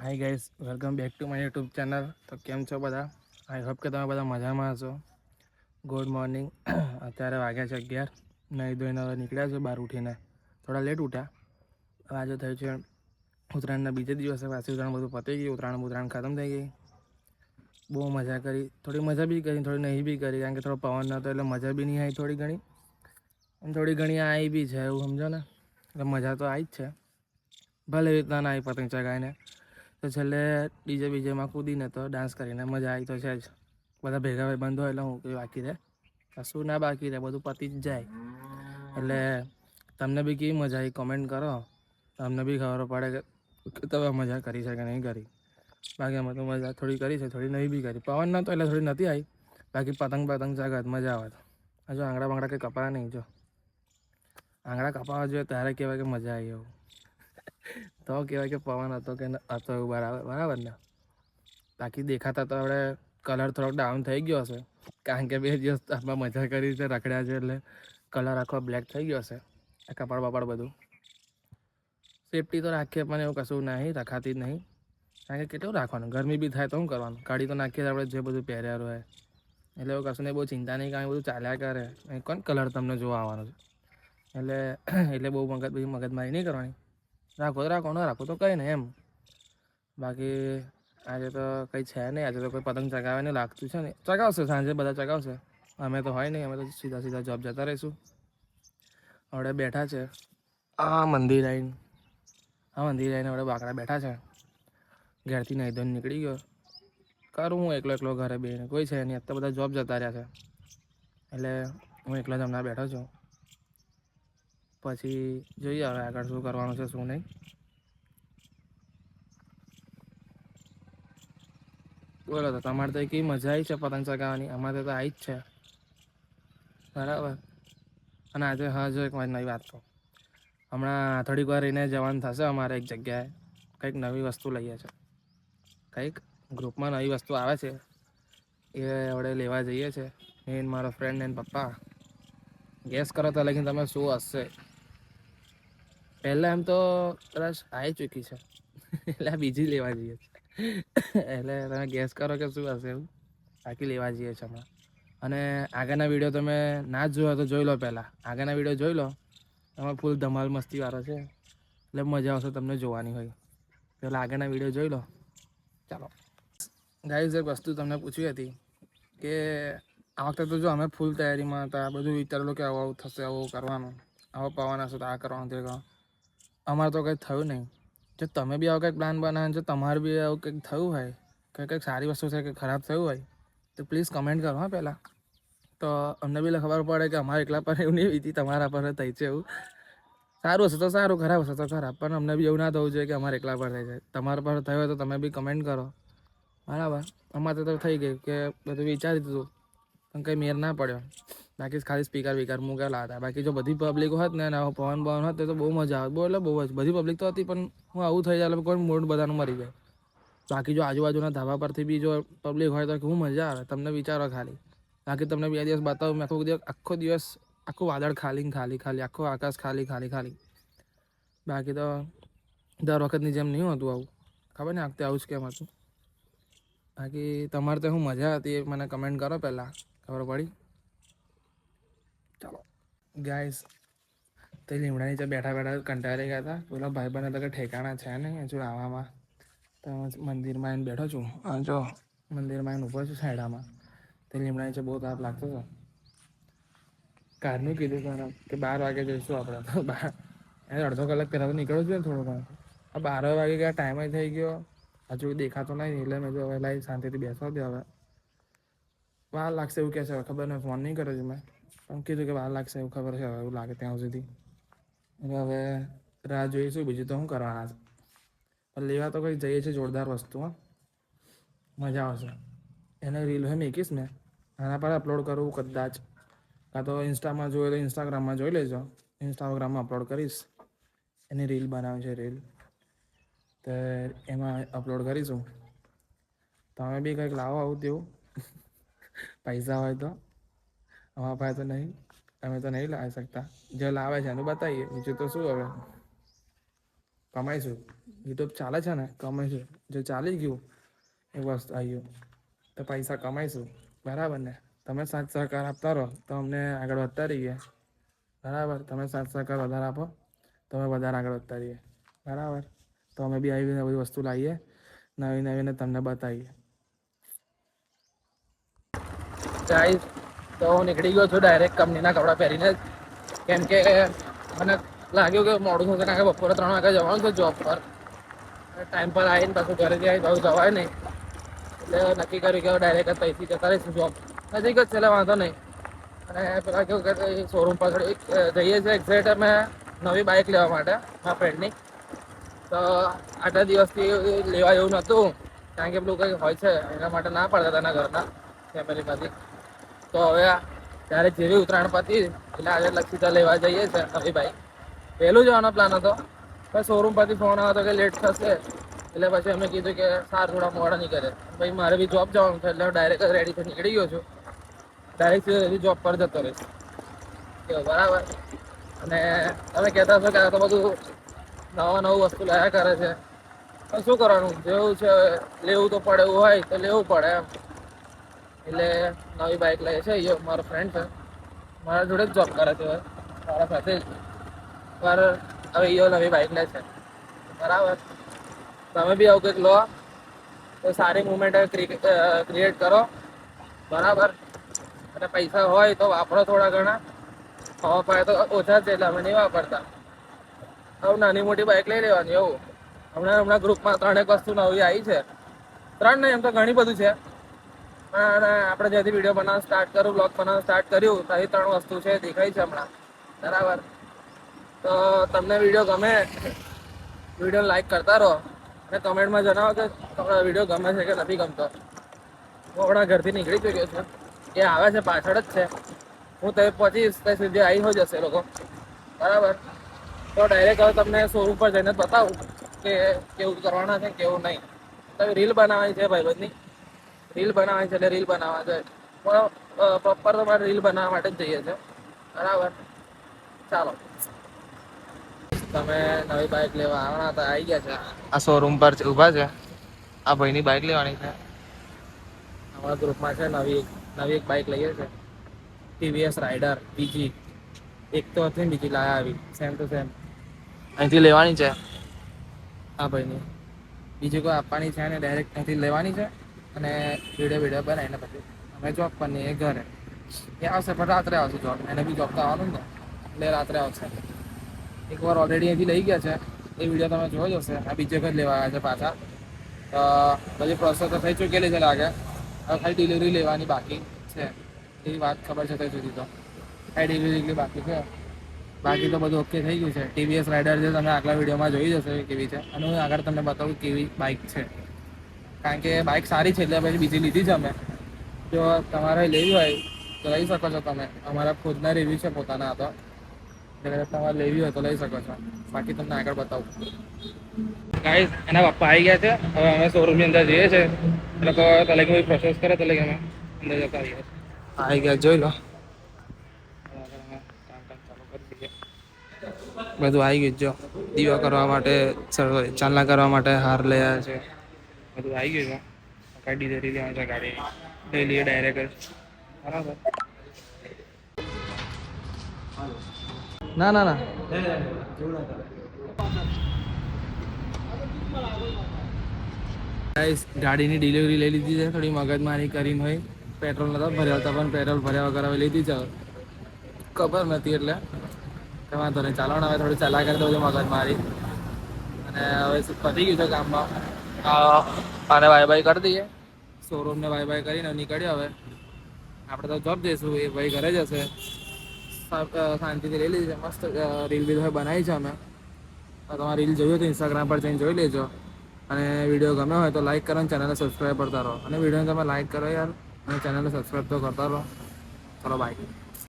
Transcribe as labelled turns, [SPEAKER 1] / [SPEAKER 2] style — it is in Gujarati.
[SPEAKER 1] Hi guys, welcome back to my YouTube channel. તો કેમ છો બધા? આઈ હોપ કે તમે બધા મજામાં હશો. Good morning. અત્યારે વાગ્યા છે 11. નહીં ધોઈને હવે નીકળ્યા છે બહાર ઉઠીને. થોડા લેટ ઉઠ્યા. આજે થયું છે ઉત્તરાયણના બીજે દિવસે પાછી ઉત્તરાયણ બધું પતી ગયું. ઉત્તરાયણ ખતમ થઈ ગઈ. બહુ મજા કરી. થોડી મજા બી કરી, થોડી નહીં બી કરી, કારણ કે થોડો પવન હતો એટલે મજા બી નહીં આવી થોડી ઘણી. અને થોડી ઘણી આવી બી છે, એવું સમજો ને. એટલે મજા તો આવી જ છે. ભલે એવી રીતના ના આવી પતંગ ચગાવીને. તો છેલ્લે ડીજે બીજેમાં કૂદીને તો ડાન્સ કરીને મજા આવી તો છે જ. બધા ભેગા ભાઈ બંધો એટલે હું કંઈ બાકી રહે? કશું ના બાકી રહે, બધું પતી જ જાય. એટલે તમને બી કેવી મજા આવી કોમેન્ટ કરો. તમને બી ખબર પડે કે તમે મજા કરી છે કે નહીં કરી. બાકી અમે તો મજા થોડી કરી છે, થોડી નહીં બી કરી. પવન નહોતો એટલે થોડી નથી આવી. બાકી પતંગ ચગાવત મજા આવે. હજુ આંગળા બાંગડા કંઈ કપાયા નહીં. જો આંગળા કપાવા જોઈએ ત્યારે કહેવાય કે મજા આવી એવું. તો કહેવાય કે પવન હતો કે હતો એવું બરાબર ને. બાકી દેખાતા તો આપણે કલર થોડોક ડાઉન થઈ ગયો હશે, કારણ કે 2 દિવસ આપણે મજા કરી છે, રખડ્યા છે, એટલે કલર આખો બ્લેક થઈ ગયો હશે. આ કપાળ બપાળ બધું સેફટી તો રાખીએ, પણ એવું કશું નહીં, રખાતી જ નહીં. કારણ કે કેટલું રાખવાનું, ગરમી બી થાય તો શું કરવાનું? કાઢી તો નાખીએ આપણે જે બધું પહેર્યા હોય. એટલે એવું કશું નહીં, બહુ ચિંતા નહીં, કારણ કે બધું ચાલ્યા કરે. કોણ કલર તમને જોવા આવવાનું છે? એટલે બહુ મગજમારી નહીં કરવાની. રાખો તો રાખો, ન રાખો તો કંઈ નહીં એમ. બાકી આજે તો કંઈ છે નહીં. આજે તો કોઈ પતંગ ચગાવે નહીં લાગતું છે ને. ચગાવશે સાંજે, બધા ચગાવશે. અમે તો હોય નહીં, અમે તો સીધા જોબ જતા રહીશું. હવે બેઠા છે આ મંદિર આવીને. મંદિર આવીને હવે બાકડા બેઠા છે. ઘેરથી નહીં ધોઈને નીકળી ગયો. કરું હું એકલો ઘરે બેસીને, કોઈ છે નહીં. અત્યારે બધા જોબ જતા રહ્યા છે, એટલે હું એકલા જ હમણાં બેઠો છું. પછી જોઈએ હવે આગળ શું કરવાનું છે શું નહીં. બોલો તો તમારે તો કેવી મજા આવી છે પતંગ ચગાવવાની? અમારે તો આવી જ છે બરાબર. અને આજે જો એક નવી વાત કહું. હમણાં થોડીક વાર રહીને જવાનું થશે અમારે એક જગ્યાએ. કંઈક નવી વસ્તુ લઈએ છે. કંઈક ગ્રુપમાં નવી વસ્તુ આવે છે, એ આપણે લેવા જઈએ છે. મેં મારો ફ્રેન્ડ ને પપ્પા. ગેસ કરો તો લેકિન તમે શું હશે? પહેલાં એમ તો કદાચ આવી ચૂકી છે, એટલે બીજી લેવા જઈએ છે. એટલે તમે ગેસ કરો કે શું હશે એવું. બાકી લેવા જઈએ છીએ હમણાં. અને આગળના વિડીયો તમે ના જ જોયો તો જોઈ લો. પહેલાં આગળના વિડીયો જોઈ લો. એમાં ફૂલ ધમાલ મસ્તીવાળો છે, એટલે મજા આવશે તમને જોવાની હોય. પહેલાં આગળના વિડીયો જોઈ લો. ચાલો ગાઈઝ, એક વસ્તુ તમને પૂછવી હતી કે આ વખતે તો જો અમે ફૂલ તૈયારીમાં હતા. બધું વિચારેલું કે આવું થશે, આવું કરવાનું, આવો પવન હશે તો આ કરવાનું, તે કરવાનું. અમારે તો કંઈ થયું નહીં. જો તમે બી આવો કંઈક પ્લાન બનાવો, જો તમારે બી આવું કંઈક થયું હોય, કંઈક સારી વસ્તુ છે કે ખરાબ થયું હોય, તો પ્લીઝ કમેન્ટ કરો હા પહેલાં. તો અમને બી ખબર પડે કે અમારા એકલા પર એવું નહીં વીતી, તમારા પર થઈ છે એવું. સારું હશે તો સારું, ખરાબ હશે તો ખરાબ, પણ અમને બી એવું ના થવું જોઈએ કે અમારે એકલા પર થાય છે. તમારા પર થયું હોય તો તમે બી કમેન્ટ કરો બરાબર. અમારે તો થઈ ગયું કે બધું વિચારી દીધું, પણ કંઈ મેર ના પડ્યો. બાકી ખાલી સ્પીકર મૂકેલા હતા. બાકી જો બધી પબ્લિક હોત ને પવન હોત તો બહુ મજા આવે. બહુ એટલે બહુ જ બધી પબ્લિક તો હતી, પણ હું આવું થઈ જાય કોઈ મૂડ બધાનું મરી જાય. બાકી જો આજુબાજુના ધાબા પરથી બી જો પબ્લિક હોય તો શું મજા આવે તમને વિચારો ખાલી. બાકી તમને 2 દિવસ બતાવું, મેં આખો દિવસ આખું વાદળ ખાલી, આખું આકાશ ખાલી. બાકી તો દર વખતની જેમ નહીં હોતું આવું. ખબર ને આ વખતે આવું જ કેમ હતું. બાકી તમારે તો શું મજા હતી એ મને કમેન્ટ કરો પહેલાં, ખબર પડી. ચાલો ગાઈસ, તે લીમડા નીચે બેઠા કંટાળી ગયા હતા. પેલા ભાઈબંધ હતા કે ઠેકાણા છે નહીં હજુ આવવામાં. તો મંદિરમાં આવીને બેઠો છું. જો મંદિરમાં આવીને ઊભો છું સાઈડામાં. તે લીમડા નીચે બહુ તાપ લાગતો હતો. કારનું કીધું તને કે 12 વાગે જઈશું આપણે. તો અડધો કલાક પહેલાં તો નીકળવું જોઈએ ને થોડું ઘણું. 12 વાગે ગયા, ટાઈમ થઈ ગયો, હજુ દેખાતો નહીં. એટલે મેં જો હવે લાઈ શાંતિથી બેસવા દે. હવે વાર લાગશે એવું કહે છે, હવે ખબર નહીં. ફોન નહીં કર્યો છે મેં, પણ કીધું કે વાર લાગશે એવું ખબર છે. હવે એવું લાગે ત્યાં સુધી. એટલે હવે રાહ જોઈશું. બીજું તો શું કરવાના છે. પણ લેવા તો કંઈક જઈએ છીએ જોરદાર વસ્તુ. મજા આવશે. એને રીલ હોય મેકીશ ને, આના પર અપલોડ કરું કદાચ. કાં તો ઇન્સ્ટામાં જોઈએ તો ઇન્સ્ટાગ્રામમાં જોઈ લેજો. ઇન્સ્ટાગ્રામમાં અપલોડ કરીશ. એની રીલ બનાવી છે, રીલ તો એમાં અપલોડ કરીશું. તમે બી કંઈક લાવો આવું તેવું. પૈસા હોય તો. અમારા પાસે તો નહીં, અમે તો નહીં લાવી શકતા. જે લાવે છે એનું બતાવીએ, બીજું તો શું હવે. કમાઈશું. યુટ્યુબ ચાલે છે ને, કમાઈશું. જો ચાલી ગયું એ વસ્તુ આવ્યું તો પૈસા કમાઈશું. બરાબર ને? તમે સાથ સહકાર આપતા રહો તો અમને આગળ વધતા રહીએ. બરાબર? તમે સાથ સહકાર વધારે આપો તો અમે વધારે આગળ વધતા રહીએ. બરાબર? તો અમે બી આવી બધી વસ્તુ લાવીએ, નવી નવીને તમને બતાવીએ. ગાઈસ, તો હું નીકળી ગયો છું ડાયરેક્ટ કંપનીના કપડાં પહેરીને જ. કેમ કે મને લાગ્યું કે મોડું થશે, કારણ કે બપોરે 3 વાગે જવાનું છે જોબ પર. ટાઈમ પર આવીને પાછું ઘરેથી આવી પાછું જવાય નહીં. એટલે નક્કી કર્યું કે ડાયરેક્ટ જ ત્યાંથી જતા રહીશું જોબ. નજીક જ છે એટલે વાંધો નહીં. અને પેલા કેવું કે શોરૂમ પાછળ જઈએ છીએ એક્ઝેક્ટ અમે નવી બાઇક લેવા માટે મારા ફ્રેન્ડની. તો આટલા દિવસથી લેવા એવું નહોતું, કારણ કે પેલું કંઈ હોય છે એના માટે ના પાડતા હતા એના ઘરના ફેમિલીમાંથી. તો હવે ત્યારે જેવી ઉત્તરાયણ પતી એટલે આજે લક્ષિતા લેવા જઈએ છીએ નવી બાઇક. વહેલું જવાનો પ્લાન હતો, પણ શોરૂમ પરથી ફોન આવ્યો હતો કે લેટ થશે. એટલે પછી અમે કીધું કે સારું થોડા મોડા નહીં કરે. ભાઈ મારે બી જોબ જવાનું છે એટલે હું ડાયરેક્ટ રેડી થઈ નીકળી ગયો છું. ડાયરેક્ટ જોબ પર જતો રહીશ. કેવું બરાબર? અને તમે કહેતા હશો કે આ તો બધું નવું વસ્તુ લાયા કરે છે. પણ શું કરવાનું, જેવું છે લેવું તો પડે એવું હોય તો લેવું પડે એમ. એટલે નવી બાઇક લે છે. એ મારો ફ્રેન્ડ છે, મારા જોડે જ જોબ કરે છે, મારા સાથે જ. પર હવે એ નવી બાઇક લે છે. બરાબર? તમે બી આવું કંઈક લો તો સારી મુવમેન્ટ ક્રિએટ કરો. બરાબર? અને પૈસા હોય તો વાપરો થોડા ઘણા. હવા પાય તો ઓછા છે એટલે અમે નહીં વાપરતા. હવે નાની મોટી બાઇક લઈ લેવાની એવું. હમણાં ગ્રુપમાં 3 વસ્તુ નવી આવી છે. 3 નહીં, એમ તો ઘણી બધું છે. અને આપણે જ્યાંથી વિડીયો બનાવવાનું સ્ટાર્ટ કર્યું, બ્લોગ બનાવવાનું સ્ટાર્ટ કર્યું, ત્યાંથી 3 વસ્તુ છે દેખાય છે હમણાં. બરાબર? તો તમને વિડીયો ગમે, વિડીયો લાઈક કરતા રહો અને કમેન્ટમાં જણાવો કે તમને વિડીયો ગમે છે કે નથી ગમતો. હું હમણાં ઘરથી નીકળી ચૂક્યો છું. એ આવે છે પાછળ જ છે. હું ત્યાં પહોંચીશ ત્યાં સુધી આવી જશે લોકો. બરાબર? તો ડાયરેક્ટ હવે તમને શોરૂમ પર જઈને બતાવું કે કેવું કરવાના છે કેવું નહીં. તમે રીલ બનાવવાની છે ભાઈબંધની, રીલ બનાવવાની છે એટલે રીલ બનાવવા છે. પ્રોપર તમારે રીલ બનાવવા માટે જ જઈએ છે. બરાબર? ચાલો, તમે નવી બાઇક લેવા આવવાના હતા, આવી ગયા છે. આ શોરૂમ પર ઊભા છે. આ ભાઈની બાઇક લેવાની છે. અમારા ગ્રુપમાં છે નવી એક બાઇક લઈએ છે, ટીવીએસ રાઇડર બીજી. એક તો હતી ને બીજી લાયા આવી સેમ ટુ સેમ. અહીંથી લેવાની છે આ ભાઈની. બીજી કોઈ આપવાની છે ને, ડાયરેક્ટ અહીંથી લેવાની છે. અને વિડીયો બનાવીને પછી અમે જોબ પર નહીં, એ ઘરે. એ આવશે પણ રાત્રે આવશે જોબ. એને બી જોબ તો આવવાનું ને, એટલે રાત્રે આવશે. એકવાર ઓલરેડી અહીંથી લઈ ગયા છે, એ વિડીયો તમે જોઈ જશે. આ બીજે ઘર લેવા આવ્યા છે પાછા. તો બધી પ્રોસેસ તો થઈ ચૂકેલી છે લાગે. હવે ખાલી ડિલિવરી લેવાની બાકી છે, એવી વાત ખબર છે ત્યાં સુધી. તો ખાલી ડિલિવરી બાકી છે, બાકી તો બધું ઓકે થઈ ગયું છે. ટીવીએસ રાઇડર છે, તમે આગલા વિડીયોમાં જોઈ જશે કેવી છે. અને હું આગળ તમને બતાવું કેવી બાઇક છે, કારણ કે બાઇક સારી છે એટલે પછી બીજી લીધી છે અમે. જો તમારે લેવી હોય તો લઈ શકો છો તમે. અમારા ખુદના રિવ્યૂ છે પોતાના. તો એટલે તમારે લેવી હોય તો લઈ શકો છો. બાકી તમને આગળ બતાવું. ગાઈસ, એના પપ્પા આવી ગયા છે. હવે અમે શોરૂમની અંદર જઈએ છીએ. એ લોકો તલે કોઈ પ્રોસેસ કરે તો અમે અંદર જતા આવીએ. આવી ગયા, જોઈ લો. બધું આવી ગયું. જો દીવા કરવા માટે, ચાલના કરવા માટે હાર લઈ આવ્યા છે. બધું આવી ગયું છે. ગાડી ધરી લેવાની છે, ગાડી લઈ લઈએ ડાયરેક્ટ. બરાબર? ના. ગાડીની ડિલિવરી લઈ લીધી છે. થોડી મગજમારી કરીને હોય. પેટ્રોલ નતો ભર્યા હતા, પણ પેટ્રોલ ભર્યા વગર હવે લીધી છે. ખબર નથી એટલે વાંધો નહીં. ચાલવાનું હવે થોડી ચલા કરી દઉં મગજમારી. અને હવે પતી ગયું છે કામમાં. આને બાય બાય કરી દઈએ. શોરૂમને બાય બાય કરીને નીકળ્યા. હવે આપણે તો જોબ જઈશું, એ ભાઈ ઘરે જશે. શાંતિથી લઈ લીધી છે. મસ્ત રીલ બીલ બનાવી છે અમે. તમારે રીલ જોયું તો ઇન્સ્ટાગ્રામ પર જઈને જોઈ લેજો. અને વિડીયો ગમ્યો હોય તો લાઈક કરો અને ચેનલને સબસ્ક્રાઈબ કરતા રહો. અને વિડીયોને તમે લાઈક કરો યાર, અને ચેનલને સબસ્ક્રાઈબ તો કરતા રહો. ચલો બાય.